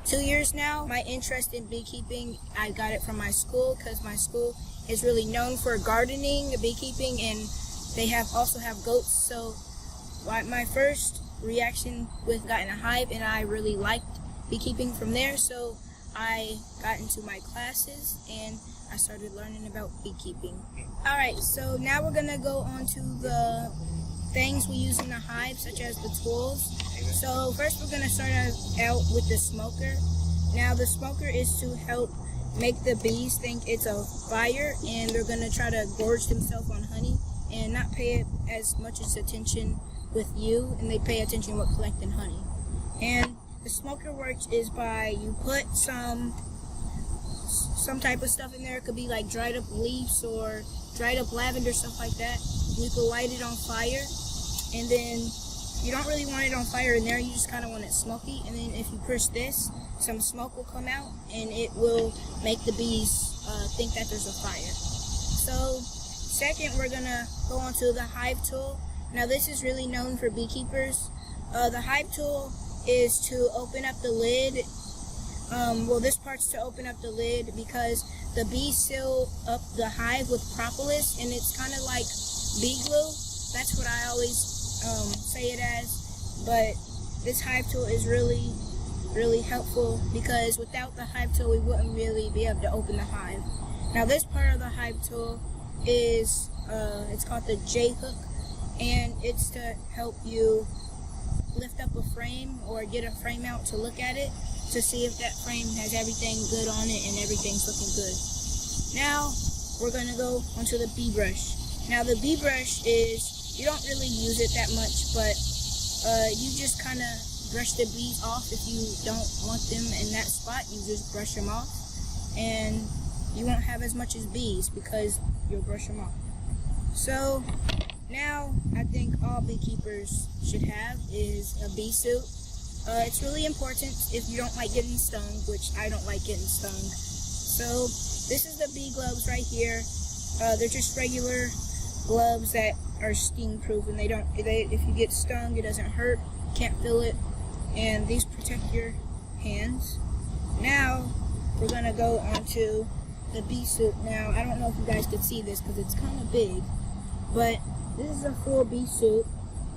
2 years now. My interest in beekeeping, I got it from my school because my school is really known for gardening, beekeeping, and they also have goats. So my first reaction with got in a hive, and I really liked beekeeping from there. So I got into my classes and I started learning about beekeeping. Alright, so now we're gonna go on to the things we use in the hive, such as the tools. So first we're gonna start out with the smoker. Now the smoker is to help make the bees think it's a fire, and they're gonna try to gorge themselves on honey and not pay as much attention with you, and they pay attention with collecting honey. And the smoker works is by you put some type of stuff in there. It could be like dried up leaves or dried up lavender, stuff like that. You could light it on fire, and then you don't really want it on fire in there, you just kind of want it smoky. And then if you push this, some smoke will come out and it will make the bees think that there's a fire. So second, we're gonna go on to the hive tool. Now this is really known for beekeepers. The hive tool is to open up the lid. Well, this part's to open up the lid because the bees seal up the hive with propolis, and it's kind of like bee glue. That's what I always say it as. But this hive tool is really helpful because without the hive tool we wouldn't really be able to open the hive. Now this part of the hive tool is it's called the J hook, and it's to help you lift up a frame or get a frame out to look at it to see if that frame has everything good on it and everything's looking good. Now we're going to go onto the bee brush. Now the bee brush is, you don't really use it that much, but you just kind of brush the bees off. If you don't want them in that spot, you just brush them off, and you won't have as much as bees because you'll brush them off. So now I think all beekeepers should have is a bee suit. It's really important if you don't like getting stung, which I don't like getting stung. So this is the bee gloves right here. They're just regular gloves that are sting proof, and if you get stung, it doesn't hurt, can't feel it, and these protect your hands. Now we're gonna go on to the bee suit. Now I don't know if you guys could see this because it's kind of big, but this is a full bee suit.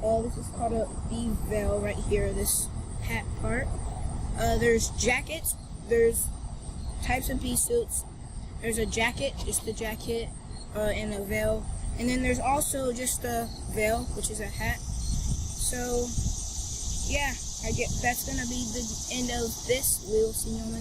This is called a bee veil right here, this hat part. There's jackets, there's types of bee suits. There's a jacket, just the jacket, and a veil. And then there's also just a veil, which is a hat. So yeah, I guess that's gonna be the end of this. We'll see you on the